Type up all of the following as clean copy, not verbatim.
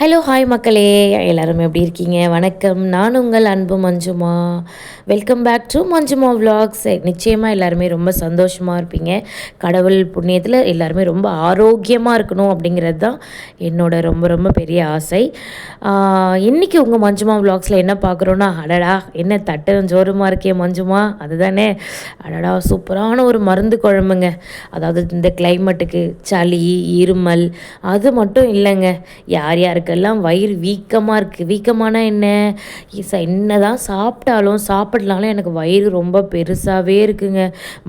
Hello hi மக்களே, எல்லோரும் எப்படி இருக்கீங்க? வணக்கம். நான் உங்கள் அன்பு Manjuma. Welcome back to Manjuma vlogs. நிச்சயமாக எல்லாருமே ரொம்ப சந்தோஷமாக இருப்பீங்க. கடவுள் புண்ணியத்தில் எல்லாருமே ரொம்ப ஆரோக்கியமாக இருக்கணும் அப்படிங்கிறது தான் என்னோட ரொம்ப ரொம்ப பெரிய ஆசை. இன்றைக்கி உங்கள் மஞ்சுமா விலாக்ஸில் என்ன பார்க்குறோன்னா, அடடா என்ன தட்டும் ஜோரமாக இருக்கே மஞ்சுமா, அதுதானே. அடடா சூப்பரான ஒரு மருந்து குழம்புங்க. அதாவது இந்த கிளைமேட்டுக்கு சளி இருமல் அது மட்டும் இல்லைங்க, யார் யாருக்கெல்லாம் வயிறு வீக்கமாக இருக்குது, வீக்கமான என்ன தான் சாப்பிடலாலும் எனக்கு வயிறு ரொம்ப பெருசாகவே இருக்குங்க.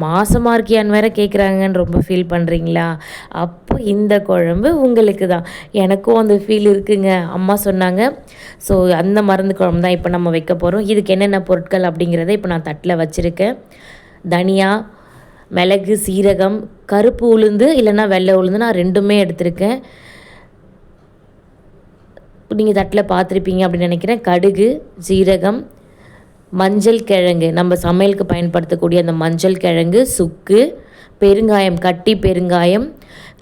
மாசமாக இருக்கியான்னு வேற கேட்குறாங்கன்னு ரொம்ப ஃபீல் பண்ணுறீங்களா? அப்போ இந்த குழம்பு உங்களுக்கு தான். எனக்கும் அந்த ஃபீல் இருக்குங்க. அம்மா சொன்னாங்க. ஸோ அந்த மருந்து குழம்பு தான் இப்போ நம்ம வைக்க போகிறோம். இதுக்கு என்னென்ன பொருட்கள் அப்படிங்கிறத இப்போ நான் தட்டில் வச்சுருக்கேன். தனியா, மிளகு, சீரகம், கருப்பு உளுந்து இல்லைன்னா வெள்ளை உளுந்து, நான் ரெண்டுமே எடுத்திருக்கேன். நீங்கள் தட்டில் பார்த்துருப்பீங்க அப்படின்னு நினைக்கிறேன். கடுகு, ஜீரகம், மஞ்சள் கிழங்கு, நம்ம சமையலுக்கு பயன்படுத்தக்கூடிய அந்த மஞ்சள் கிழங்கு, சுக்கு, பெருங்காயம், கட்டி பெருங்காயம்,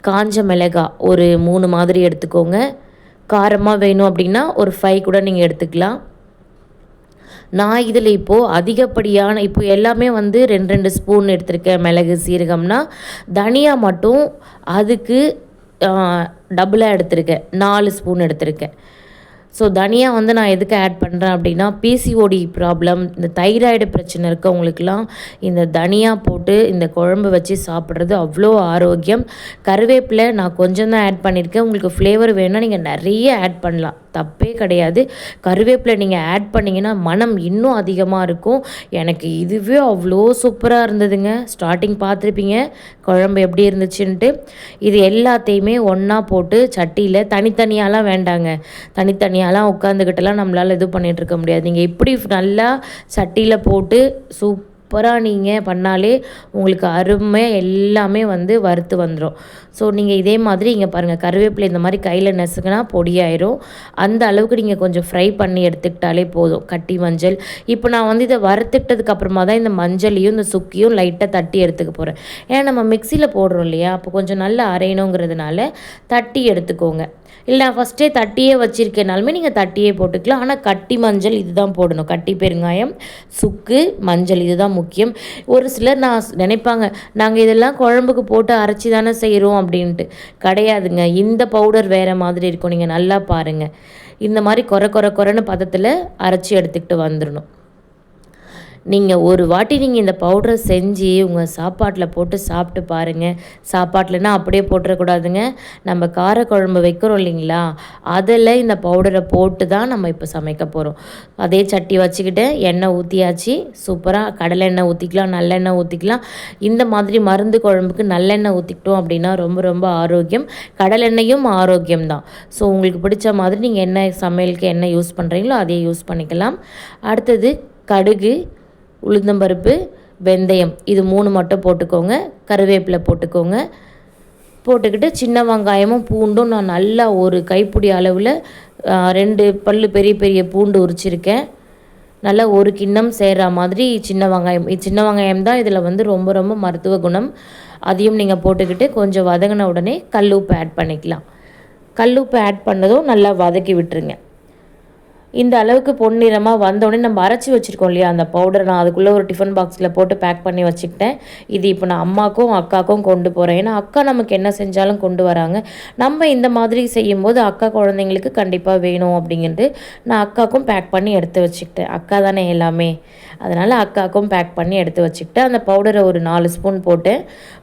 காஞ்ச மிளகாய் ஒரு 3 மாதிரி எடுத்துக்கோங்க. காரமாக வேணும் அப்படின்னா ஒரு 5 கூட நீங்கள் எடுத்துக்கலாம். நான் இதில் இப்போது அதிகப்படியான எல்லாமே 2 ஸ்பூன் எடுத்திருக்கேன். மிளகு சீரகம்னா தனியா மட்டும் அதுக்கு டபுளாக எடுத்திருக்கேன், 4 ஸ்பூன் எடுத்திருக்கேன். ஸோ தனியா நான் எதுக்கு ஆட் பண்ணுறேன் அப்படின்னா, பிசிஓடி ப்ராப்ளம், இந்த தைராய்டு பிரச்சனை இருக்கவங்களுக்கெல்லாம் இந்த தனியா போட்டு இந்த குழம்பு வச்சு சாப்பிட்றது அவ்வளோ ஆரோக்கியம். கருவேப்பிலை நான் கொஞ்சம் தான் ஆட் பண்ணியிருக்கேன். உங்களுக்கு ஃப்ளேவர் வேணும்னா நீங்கள் நிறைய ஆட் பண்ணலாம், தப்பே கிடையாது. கருவேப்பிலை நீங்கள் ஆட் பண்ணிங்கன்னா மனம் இன்னும் அதிகமாக இருக்கும். எனக்கு இதுவே அவ்வளோ சூப்பராக இருந்ததுங்க. ஸ்டார்டிங் பார்த்துருப்பீங்க குழம்பு எப்படி இருந்துச்சுன்ட்டு. இது எல்லாத்தையுமே ஒன்றா போட்டு சட்டியில் தனித்தனியாலாம் வேண்டாங்க, தனித்தனியாலாம் உட்காந்துக்கிட்டலாம் நம்மளால் இது பண்ணிகிட்ருக்க முடியாது. நீங்கள் இப்படி நல்லா சட்டியில் போட்டு சூப்பராக நீங்கள் பண்ணாலே உங்களுக்கு அருமையாக எல்லாமே வறுத்து வந்துடும். ஸோ நீங்கள் இதே மாதிரி இங்கே பாருங்கள், கருவேப்பிலை இந்த மாதிரி கையில் நெசுக்குனா பொடியாயிரும். அந்த அளவுக்கு நீங்கள் கொஞ்சம் ஃப்ரை பண்ணி எடுத்துக்கிட்டாலே போதும். கட்டி மஞ்சள், இப்போ நான் இதை வறுத்துக்கிட்டதுக்கு அப்புறமா தான் இந்த மஞ்சளையும் இந்த சுக்கியும் லைட்டாக தட்டி எடுத்துக்க போகிறேன். ஏன்னா நம்ம மிக்சியில் போடுறோம் இல்லையா, அப்போ கொஞ்சம் நல்லா அரையணுங்கிறதுனால தட்டி எடுத்துக்கோங்க. இல்லை ஃபஸ்ட்டே தட்டியே வச்சுருக்கேனாலுமே நீங்கள் தட்டியே போட்டுக்கலாம். ஆனால் கட்டி மஞ்சள் இது தான் போடணும். கட்டி பெருங்காயம், சுக்கு, மஞ்சள் இது தான் முக்கியம். ஒரு சிலர் நினைப்பாங்க, நாங்கள் இதெல்லாம் குழம்புக்கு போட்டு அரைச்சி தானே செய்கிறோம் அப்படின்ட்டு. கிடையாதுங்க, இந்த பவுடர் வேறு மாதிரி இருக்கும். நீங்கள் நல்லா பாருங்கள், இந்த மாதிரி கொரன்னு பதத்தில் அரைச்சி எடுத்துக்கிட்டு வந்துடணும். நீங்கள் ஒரு வாட்டி நீங்கள் இந்த பவுடரை செஞ்சு உங்கள் சாப்பாட்டில் போட்டு சாப்பிட்டு பாருங்கள். சாப்பாட்டில்னா அப்படியே போட்டுறக்கூடாதுங்க, நம்ம காரக்குழம்பு வைக்கிறோம் இல்லைங்களா, அதில் இந்த பவுடரை போட்டு தான் நம்ம இப்போ சமைக்க போகிறோம். அதே சட்டி வச்சுக்கிட்டு எண்ணெய் ஊற்றியாச்சு. சூப்பராக கடலை எண்ணெய் ஊற்றிக்கலாம், நல்லெண்ணெய் ஊற்றிக்கலாம். இந்த மாதிரி மருந்து குழம்புக்கு நல்லெண்ணெய் ஊற்றிக்கிட்டோம் அப்படின்னா ரொம்ப ரொம்ப ஆரோக்கியம். கடலெண்ணெயும் ஆரோக்கியம் தான். ஸோ உங்களுக்கு பிடிச்ச மாதிரி நீங்கள் என்ன சமையலுக்கு என்ன யூஸ் பண்ணுறீங்களோ அதையே யூஸ் பண்ணிக்கலாம். அடுத்தது கடுகு, உளுந்தம்பருப்பு, வெந்தயம், இது 3 மட்டும் போட்டுக்கோங்க. கருவேப்பிலை போட்டுக்கோங்க. போட்டுக்கிட்டு சின்ன வெங்காயமும் பூண்டும் நான் நல்லா ஒரு கைப்பிடி அளவில் 2 பல் பெரிய பெரிய பூண்டு உரிச்சிருக்கேன். நல்லா ஒரு கிண்ணம் சேர்கிற மாதிரி சின்ன வெங்காயம் தான் இதில் ரொம்ப ரொம்ப மருத்துவ குணம். அதையும் நீங்கள் போட்டுக்கிட்டு கொஞ்சம் வதங்கின உடனே கல்லுப்பு ஆட் பண்ணிக்கலாம். கல்லுப்பு ஆட் பண்ணதும் நல்லா வதக்கி விட்டுருங்க. இந்த அளவுக்கு பொன்னிறமாக வந்தோடனே நம்ம அரைச்சி வச்சுருக்கோம் இல்லையா அந்த பவுடரை, நான் அதுக்குள்ளே ஒரு டிஃபன் பாக்ஸில் போட்டு பேக் பண்ணி வச்சுக்கிட்டேன். இது இப்போ நான் அம்மாக்கும் அக்காவுக்கும் கொண்டு போகிறேன். ஏன்னா அக்கா நமக்கு என்ன செஞ்சாலும் கொண்டு வராங்க. நம்ம இந்த மாதிரி செய்யும்போது அக்கா குழந்தைங்களுக்கு கண்டிப்பாக வேணும் அப்படிங்கிறது நான் அக்காவுக்கும் பேக் பண்ணி எடுத்து வச்சுக்கிட்டேன். அக்கா தானே எல்லாமே, அதனால் அக்காவுக்கும் பேக் பண்ணி எடுத்து வச்சுக்கிட்டேன். அந்த பவுடரை ஒரு 4 ஸ்பூன்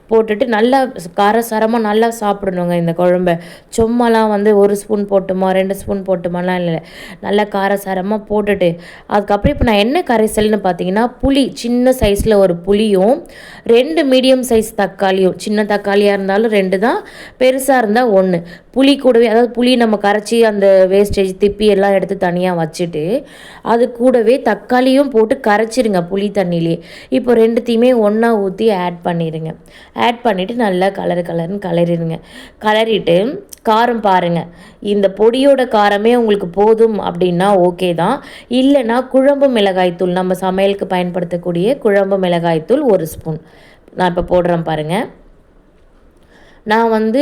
போட்டுட்டு நல்லா காரசாரமாக நல்லா சாப்பிடணுங்க இந்த குழம்ப. சும்மாலாம் 1 ஸ்பூன் போட்டுமா 2 ஸ்பூன் போட்டுமாலாம் இல்லை, நல்லா காரசாரமாக போட்டுட்டு அதுக்கப்புறம் இப்போ நான் என்ன கரைசல்னு பார்த்தீங்கன்னா, புளி சின்ன சைஸில் ஒரு புளியும் 2 மீடியம் சைஸ் தக்காளியும், சின்ன தக்காளியாக இருந்தாலும் 2 தான், பெருசாக இருந்தால் 1. புளி கூடவே, அதாவது புளி நம்ம கரைச்சி அந்த வேஸ்டேஜ் திப்பி எல்லாம் எடுத்து தனியாக வச்சுட்டு அது கூடவே தக்காளியும் போட்டு கரைச்சிருங்க புளி தண்ணியிலே. இப்போ 2த்தையுமே ஒன்றா ஊற்றி ஆட் பண்ணிடுங்க. ஆட் பண்ணிவிட்டு நல்லா கலருன்னு கலரிடுங்க. கலரிட்டு காரம் பாருங்கள், இந்த பொடியோட காரமே உங்களுக்கு போதும் அப்படின்னா ஓகே தான். இல்லைன்னா குழம்பு மிளகாய்த்தூள், நம்ம சமையலுக்கு பயன்படுத்தக்கூடிய குழம்பு மிளகாய்த்தூள் 1 ஸ்பூன் நான் இப்போ போடுறேன் பாருங்கள். நான் வந்து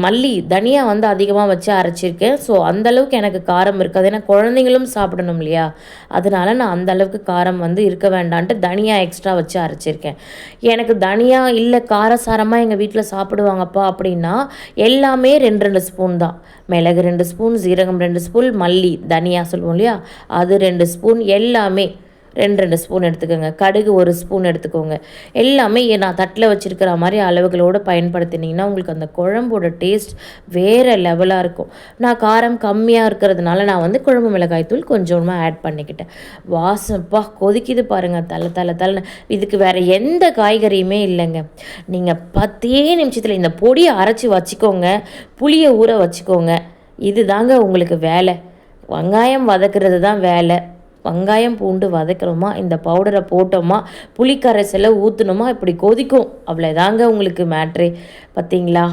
மல்லி தனியா வந்து அதிகமாக வச்சு அரைச்சிருக்கேன். ஸோ அந்தளவுக்கு எனக்கு காரம் இருக்காது. ஏன்னா குழந்தைங்களும் சாப்பிடணும் இல்லையா? அதனால நான் அந்த அளவுக்கு காரம் வந்து இருக்க வேண்டான்ட்டு தனியா எக்ஸ்ட்ரா வச்சு அரைச்சிருக்கேன். எனக்கு தனியா இல்லை காரசாரமாக எங்கள் வீட்டில் சாப்பிடுவாங்கப்பா அப்படின்னா எல்லாமே 2 2 ஸ்பூன் தான். மிளகு 2 ஸ்பூன், சீரகம் 2 ஸ்பூன், மல்லி தனியா சொல்லுவோம் இல்லையா? அது 2 ஸ்பூன், எல்லாமே 2 2 ஸ்பூன் எடுத்துக்கோங்க. கடுகு 1 ஸ்பூன் எடுத்துக்கோங்க. எல்லாமே நான் தட்டில் வச்சுருக்கிற மாதிரி அளவுகளோடு பயன்படுத்தினீங்கன்னா உங்களுக்கு அந்த குழம்போட டேஸ்ட் வேறு லெவலாக இருக்கும். நான் காரம் கம்மியாக இருக்கிறதுனால நான் வந்து குழம்பு மிளகாய் தூள் கொஞ்சமாக ஆட் பண்ணிக்கிட்டேன். வாசப்பா கொதிக்குது பாருங்கள், தலை. இதுக்கு வேறு எந்த காய்கறியுமே இல்லைங்க. நீங்கள் 10 நிமிஷத்தில் இந்த பொடியை அரைச்சி வச்சுக்கோங்க, புளியை ஊற வச்சுக்கோங்க. இது தாங்க உங்களுக்கு வேலை. வெங்காயம் வதக்கிறது தான் வேலை. வெங்காயம் பூண்டு வதக்கிறோமா, இந்த பவுடரை போட்டோமா, புளிக்கரைசலை ஊற்றணுமா, இப்படி கொதிக்கும். அவ்வளோதாங்க உங்களுக்கு மேட்ரே. பார்த்தீங்களா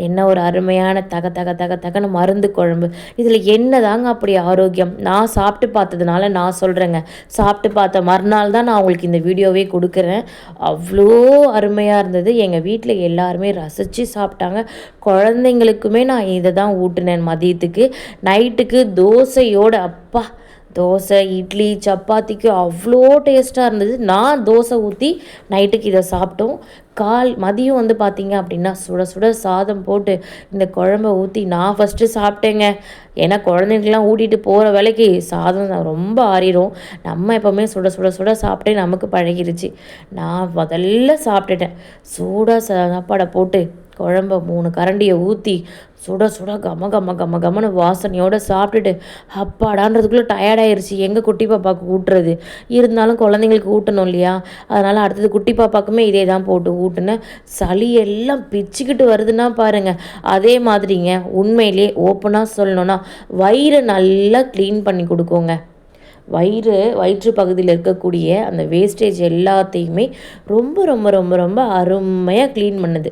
என்ன ஒரு அருமையான தகன்னு மருந்து குழம்பு. இதில் என்ன தாங்க அப்படி ஆரோக்கியம்? நான் சாப்பிட்டு பார்த்ததுனால நான் சொல்கிறேங்க. சாப்பிட்டு பார்த்த மறுநாள் தான் நான் உங்களுக்கு இந்த வீடியோவே கொடுக்குறேன். அவ்வளோ அருமையாக இருந்தது. எங்கள் வீட்டில் எல்லாருமே ரசித்து சாப்பிட்டாங்க. குழந்தைங்களுக்குமே நான் இதை தான் ஊட்டினேன் மதியத்துக்கு. நைட்டுக்கு தோசையோடு அப்பா, தோசை, இட்லி, சப்பாத்திக்கு அவ்வளோ டேஸ்ட்டாக இருந்தது. நான் தோசை ஊற்றி நைட்டுக்கு இதை சாப்பிட்டோம். மதியம் வந்து பார்த்திங்க அப்படின்னா சுட சுட சாதம் போட்டு இந்த குழம்ப ஊற்றி நான் ஃபஸ்ட்டு சாப்பிட்டேங்க. ஏன்னா குழந்தைங்களுக்குலாம் ஊட்டிகிட்டு போகிற வேலைக்கு சாதம் ரொம்ப ஆறிடும். நம்ம எப்போவுமே சுட சுட சுட சாப்பிட்டே நமக்கு பழகிருச்சு. நான் முதல்ல சாப்பிட்டுட்டேன். சூடாக சாப்பாடை போட்டு குழம்ப 3 கரண்டியை ஊற்றி சுட சுட கமன்னு வாசனையோடு சாப்பிட்டுட்டு அப்பாடான்றதுக்குள்ளே டயர்டாயிருச்சு. எங்கள் குட்டி பாப்பாவுக்கு ஊட்டுறது இருந்தாலும் குழந்தைங்களுக்கு ஊட்டணும் இல்லையா? அதனால் அடுத்தது குட்டி பாப்பாவுக்குமே இதே தான் போட்டு ஊட்டுனேன். சளி எல்லாம் பிச்சுக்கிட்டு வருதுன்னா பாருங்கள். அதே மாதிரிங்க உண்மையிலே ஓப்பனாக சொல்லணுன்னா வயிறை நல்லா க்ளீன் பண்ணி கொடுக்குங்க. வயிற்று பகுதியில் இருக்கக்கூடிய அந்த வேஸ்டேஜ் எல்லாத்தையுமே ரொம்ப ரொம்ப ரொம்ப ரொம்ப அருமையாக க்ளீன் பண்ணுது.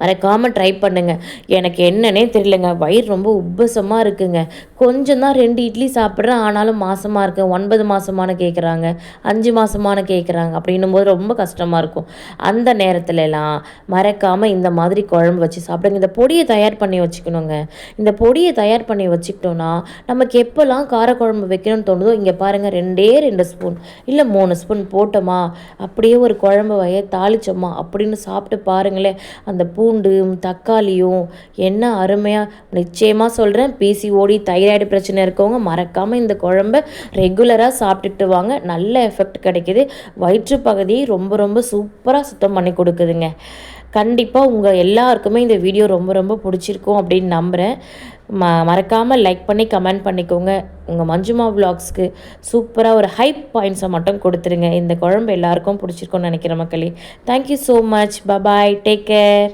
மறக்காமல் ட்ரை பண்ணுங்கள். எனக்கு என்னன்னே தெரியலங்க, வயிறு ரொம்ப உப்பசமாக இருக்குங்க. கொஞ்சம் தான் 2 இட்லி சாப்பிட்றேன், ஆனாலும் மாதமாக இருக்கேன். 9 மாதமான கேட்குறாங்க, 5 மாதமான கேட்குறாங்க. அப்படின்னும் போது ரொம்ப கஷ்டமாக இருக்கும். அந்த நேரத்துலலாம் மறக்காமல் இந்த மாதிரி குழம்பு வச்சு சாப்பிடுங்க. இந்த பொடியை தயார் பண்ணி வச்சுக்கணுங்க. இந்த பொடியை தயார் பண்ணி வச்சுக்கிட்டோன்னா நமக்கு எப்போல்லாம் காரக்குழம்பு வைக்கணும்னு தோணுதோ, இங்கே பாருங்கள் 2 ஸ்பூன் இல்லை 3 ஸ்பூன் போட்டோமா, அப்படியே ஒரு குழம்பு தாளிச்சோமா அப்படின்னு சாப்பிட்டு பாருங்களேன். அந்த பூண்டும் தக்காளியும் என்ன அருமையாக. நிச்சயமாக சொல்கிறேன், பிசிஓடி தைராய்டு பிரச்சனை இருக்கவங்க மறக்காமல் இந்த குழம்பை ரெகுலராக சாப்பிட்டுட்டு வாங்க. நல்ல எஃபெக்ட் கிடைக்கிது. வயிற்று பகுதியை ரொம்ப ரொம்ப சூப்பராக சுத்தம் பண்ணி கொடுக்குதுங்க. கண்டிப்பாக உங்கள் எல்லாருக்குமே இந்த வீடியோ ரொம்ப ரொம்ப பிடிச்சிருக்கும் அப்படின்னு நம்புகிறேன். மறக்காமல் லைக் பண்ணி கமெண்ட் பண்ணிக்கோங்க. உங்கள் மஞ்சுமா விலாக்ஸ்க்கு சூப்பராக ஒரு ஹைப் பாயிண்ட்ஸை மட்டும் கொடுத்துருங்க. இந்த குழம்பு எல்லாருக்கும் பிடிச்சிருக்கும்னு நினைக்கிற மக்களே. Thank you so much. Bye bye, take care.